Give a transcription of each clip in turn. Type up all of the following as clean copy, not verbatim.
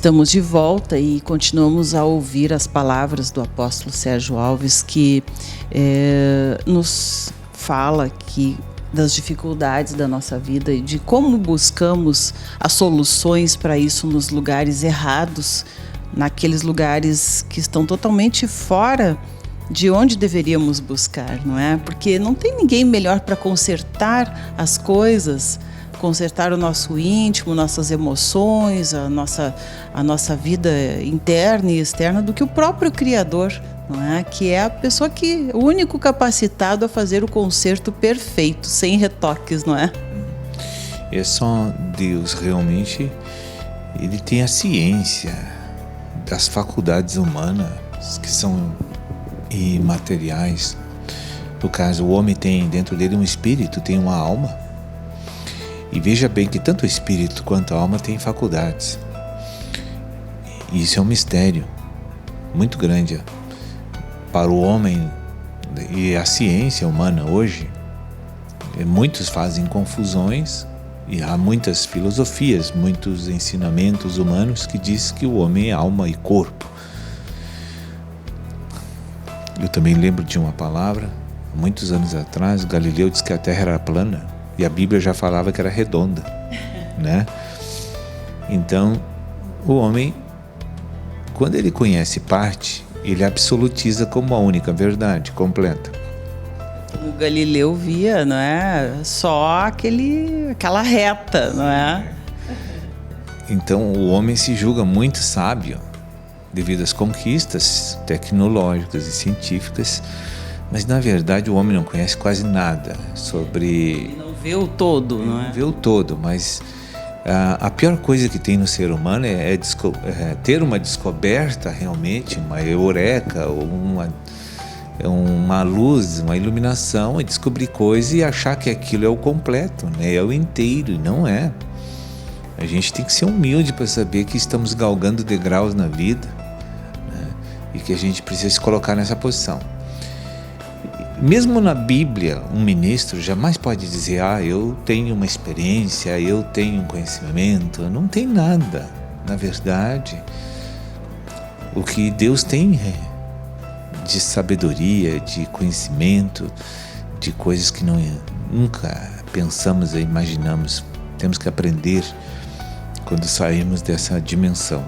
Estamos de volta e continuamos a ouvir as palavras do apóstolo Sérgio Alves, que nos fala aqui das dificuldades da nossa vida e de como buscamos as soluções para isso nos lugares errados, naqueles lugares que estão totalmente fora de onde deveríamos buscar, não é? Porque não tem ninguém melhor para consertar as coisas, consertar o nosso íntimo, nossas emoções, a nossa vida interna e externa do que o próprio Criador, não é? Que é a pessoa o único capacitado a fazer o conserto perfeito, sem retoques, não é? É só Deus realmente, ele tem a ciência das faculdades humanas que são imateriais. No caso, o homem tem dentro dele um espírito, tem uma alma. E veja bem que tanto o espírito quanto a alma têm faculdades. E isso é um mistério muito grande para o homem e a ciência humana hoje. Muitos fazem confusões e há muitas filosofias, muitos ensinamentos humanos que dizem que o homem é alma e corpo. Eu também lembro de uma palavra, muitos anos atrás, Galileu disse que a Terra era plana. E a Bíblia já falava que era redonda, né? Então, o homem, quando ele conhece parte, ele absolutiza como a única verdade completa. O Galileu via, não é? Só aquela reta, não é? Então, o homem se julga muito sábio devido às conquistas tecnológicas e científicas, mas na verdade o homem não conhece quase nada sobre... Vê o todo, não é? Vê o todo, mas a pior coisa que tem no ser humano é ter uma descoberta realmente, uma eureka, ou uma luz, uma iluminação, e descobrir coisas e achar que aquilo é o completo, né? É o inteiro, e não é. A gente tem que ser humilde para saber que estamos galgando degraus na vida, né? E que a gente precisa se colocar nessa posição. Mesmo na Bíblia, um ministro jamais pode dizer: eu tenho uma experiência, eu tenho um conhecimento. Não tem nada. Na verdade, o que Deus tem de sabedoria, de conhecimento, de coisas que nunca pensamos e imaginamos. Temos que aprender quando saímos dessa dimensão.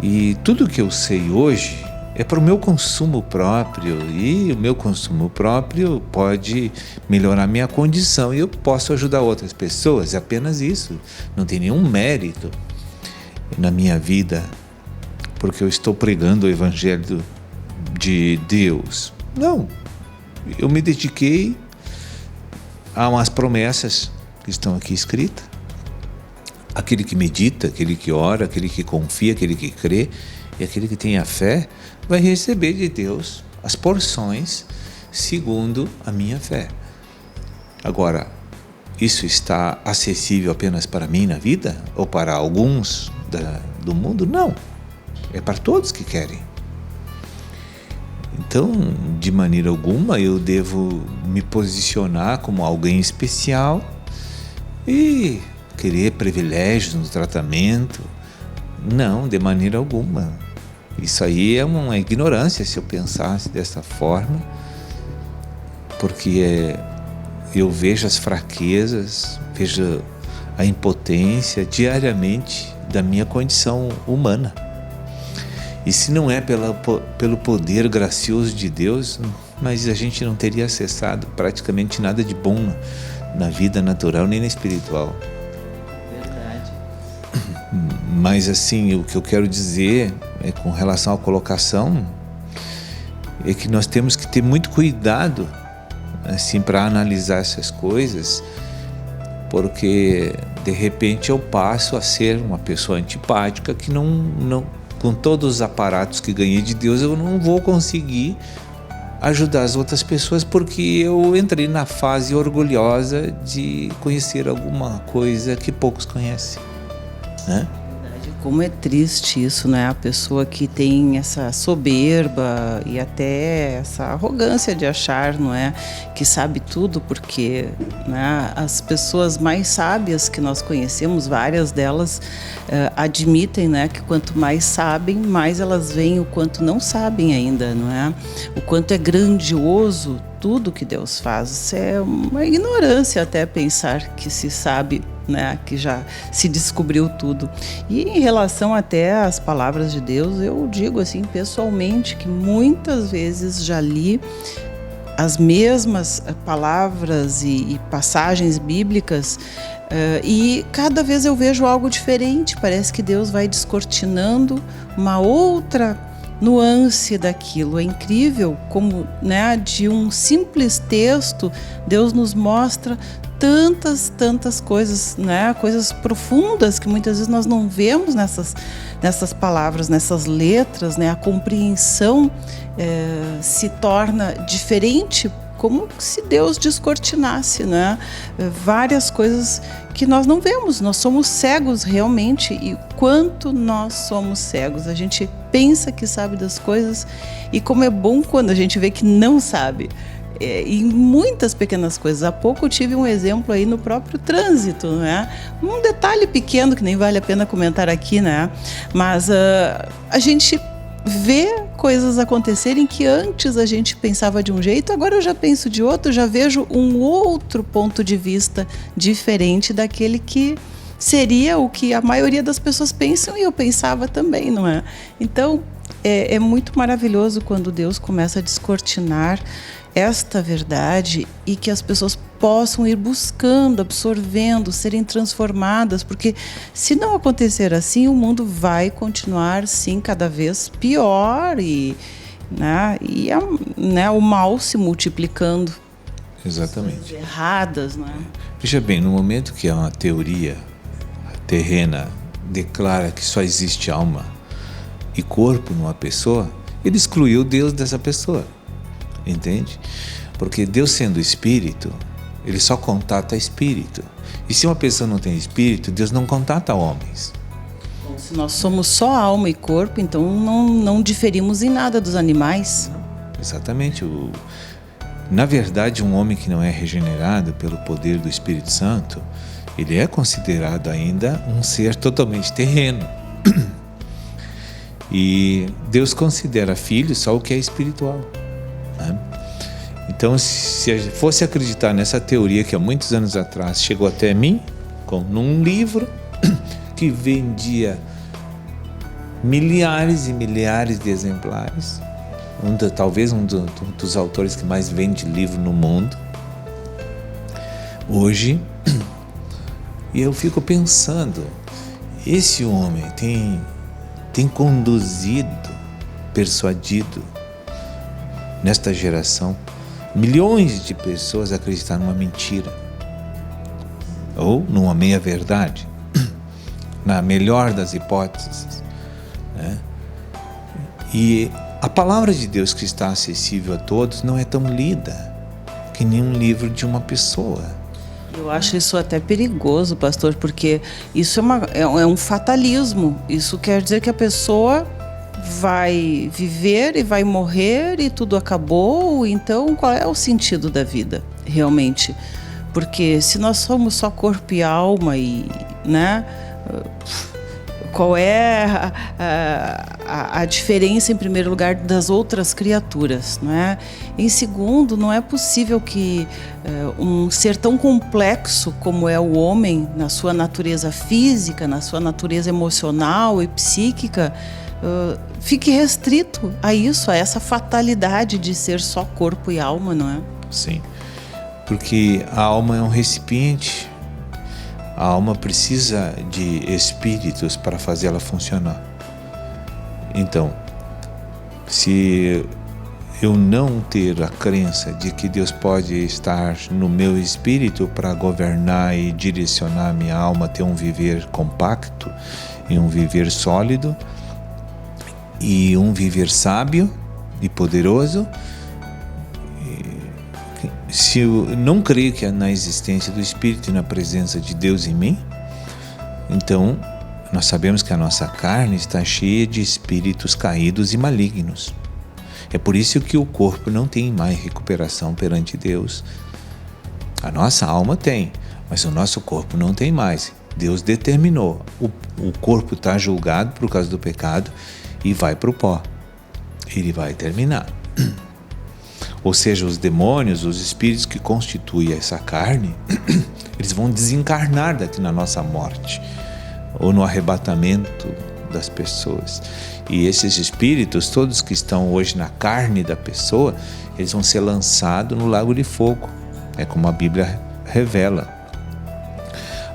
E tudo que eu sei hoje é para o meu consumo próprio, e o meu consumo próprio pode melhorar minha condição e eu posso ajudar outras pessoas, é apenas isso. Não tem nenhum mérito na minha vida porque eu estou pregando o Evangelho de Deus. Não, eu me dediquei a umas promessas que estão aqui escritas. Aquele que medita, aquele que ora, aquele que confia, aquele que crê e aquele que tem a fé vai receber de Deus as porções segundo a minha fé. Agora, isso está acessível apenas para mim na vida? Ou para alguns do mundo? Não. É para todos que querem. Então, de maneira alguma, eu devo me posicionar como alguém especial e querer privilégios no tratamento. Não, de maneira alguma. Isso aí é uma ignorância se eu pensasse dessa forma, porque eu vejo as fraquezas, vejo a impotência diariamente da minha condição humana. E se não é pelo poder gracioso de Deus, mas a gente não teria acessado praticamente nada de bom na vida natural nem na espiritual. Mas assim, o que eu quero dizer com relação à colocação é que nós temos que ter muito cuidado assim, para analisar essas coisas, porque de repente eu passo a ser uma pessoa antipática que não com todos os aparatos que ganhei de Deus eu não vou conseguir ajudar as outras pessoas porque eu entrei na fase orgulhosa de conhecer alguma coisa que poucos conhecem, né? Como é triste isso, né? A pessoa que tem essa soberba e até essa arrogância de achar, não é, que sabe tudo, porque, né, as pessoas mais sábias que nós conhecemos, várias delas admitem, né, que quanto mais sabem, mais elas veem o quanto não sabem ainda, não é? O quanto é grandioso tudo que Deus faz. Isso é uma ignorância até pensar que se sabe, né, que já se descobriu tudo. E em relação até às palavras de Deus, eu digo assim pessoalmente que muitas vezes já li as mesmas palavras e passagens bíblicas e cada vez eu vejo algo diferente. Parece que Deus vai descortinando uma outra nuance daquilo. É incrível como, né, de um simples texto Deus nos mostra tantas coisas, né? Coisas profundas que muitas vezes nós não vemos nessas palavras, nessas letras, né? A compreensão se torna diferente, como se Deus descortinasse, né? Várias coisas que nós não vemos. Nós somos cegos realmente, e quanto nós somos cegos. A gente pensa que sabe das coisas, e como é bom quando a gente vê que não sabe. Em muitas pequenas coisas. Há pouco eu tive um exemplo aí no próprio trânsito, né? Um detalhe pequeno que nem vale a pena comentar aqui, né? Mas a gente vê coisas acontecerem que antes a gente pensava de um jeito, agora eu já penso de outro, já vejo um outro ponto de vista diferente daquele que seria o que a maioria das pessoas pensam, e eu pensava também, não é? Então, é muito maravilhoso quando Deus começa a descortinar esta verdade e que as pessoas possam ir buscando, absorvendo, serem transformadas, porque se não acontecer assim, o mundo vai continuar, sim, cada vez pior e o mal se multiplicando. Exatamente. Erradas, não é? Veja bem, no momento que uma teoria terrena declara que só existe alma e corpo numa pessoa, ele excluiu Deus dessa pessoa. Entende? Porque Deus, sendo espírito, ele só contata espírito. E se uma pessoa não tem espírito, Deus não contata homens. Bom, se nós somos só alma e corpo, então não diferimos em nada dos animais. Exatamente. Na verdade, um homem que não é regenerado pelo poder do Espírito Santo, ele é considerado ainda um ser totalmente terreno. E Deus considera filho só o que é espiritual. Então, se fosse acreditar nessa teoria que há muitos anos atrás chegou até mim, num livro que vendia milhares e milhares de exemplares, talvez um dos autores que mais vende livro no mundo, hoje, e eu fico pensando, esse homem tem conduzido, persuadido, nesta geração, milhões de pessoas a acreditar numa mentira ou numa meia-verdade, na melhor das hipóteses, né? E a palavra de Deus, que está acessível a todos, não é tão lida que nenhum livro de uma pessoa. Eu acho isso até perigoso, pastor, porque isso é um fatalismo. Isso quer dizer que a pessoa vai viver e vai morrer e tudo acabou. Então, qual é o sentido da vida, realmente? Porque se nós somos só corpo e alma, né? Qual é a diferença, em primeiro lugar, das outras criaturas, não é? Em segundo, não é possível que um ser tão complexo como é o homem, na sua natureza física, na sua natureza emocional e psíquica, fique restrito a isso, a essa fatalidade de ser só corpo e alma, não é? Sim, porque a alma é um recipiente. A alma precisa de espíritos para fazê-la funcionar. Então, se eu não ter a crença de que Deus pode estar no meu espírito para governar e direcionar minha alma a ter um viver compacto e um viver sólido e um viver sábio e poderoso, se eu não creio que na existência do Espírito e na presença de Deus em mim, então nós sabemos que a nossa carne está cheia de espíritos caídos e malignos. É por isso que o corpo não tem mais recuperação perante Deus. A nossa alma tem, mas o nosso corpo não tem mais. Deus determinou. O corpo está julgado por causa do pecado e vai para o pó. Ele vai terminar. Ou seja, os demônios, os espíritos que constituem essa carne, eles vão desencarnar daqui na nossa morte ou no arrebatamento das pessoas. E esses espíritos, todos que estão hoje na carne da pessoa, eles vão ser lançados no lago de fogo. É como a Bíblia revela.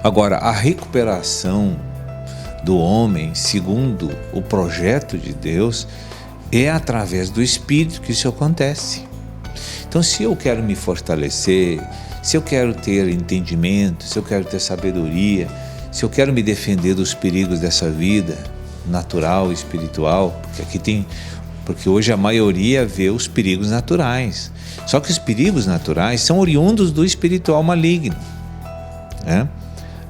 Agora, a recuperação do homem, segundo o projeto de Deus, é através do Espírito que isso acontece. Então, se eu quero me fortalecer, se eu quero ter entendimento, se eu quero ter sabedoria, se eu quero me defender dos perigos dessa vida natural e espiritual, porque hoje a maioria vê os perigos naturais. Só que os perigos naturais são oriundos do espiritual maligno, né?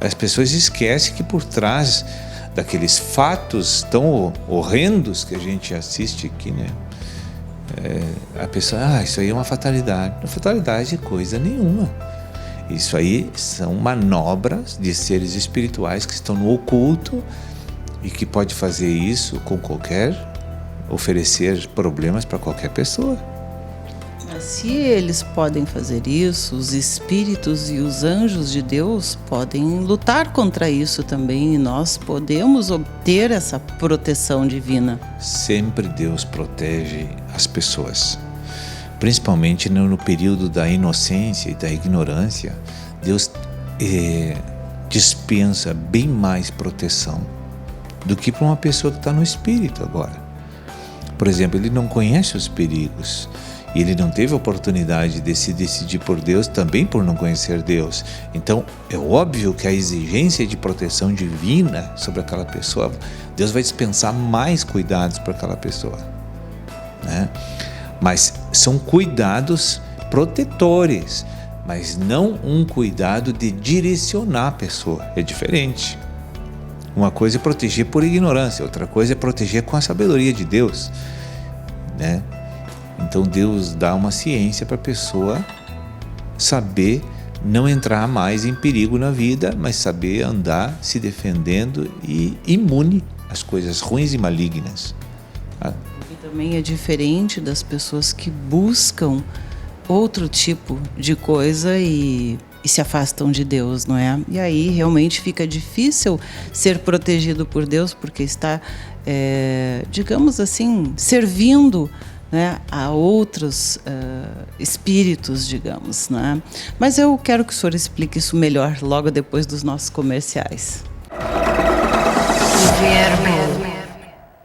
As pessoas esquecem que por trás daqueles fatos tão horrendos que a gente assiste aqui, né? A pessoa, isso aí é uma fatalidade. Não é fatalidade de coisa nenhuma. Isso aí são manobras de seres espirituais que estão no oculto e que pode fazer isso com oferecer problemas para qualquer pessoa. Mas se eles podem fazer isso, os espíritos e os anjos de Deus podem lutar contra isso também, e nós podemos obter essa proteção divina. Sempre Deus protege as pessoas, principalmente no período da inocência e da ignorância. Deus dispensa bem mais proteção do que para uma pessoa que está no espírito agora. Por exemplo, ele não conhece os perigos e ele não teve a oportunidade de se decidir por Deus também por não conhecer Deus. Então é óbvio que a exigência de proteção divina sobre aquela pessoa, Deus vai dispensar mais cuidados para aquela pessoa, né? Mas são cuidados protetores, mas não um cuidado de direcionar a pessoa. É diferente. Uma coisa é proteger por ignorância, outra coisa é proteger com a sabedoria de Deus, né? Então Deus dá uma ciência para a pessoa saber não entrar mais em perigo na vida, mas saber andar se defendendo e imune às coisas ruins e malignas. E também é diferente das pessoas que buscam outro tipo de coisa e se afastam de Deus, não é? E aí realmente fica difícil ser protegido por Deus, porque está, digamos assim, servindo, né, a outros espíritos, digamos, né? Mas eu quero que o senhor explique isso melhor logo depois dos nossos comerciais. Viernes.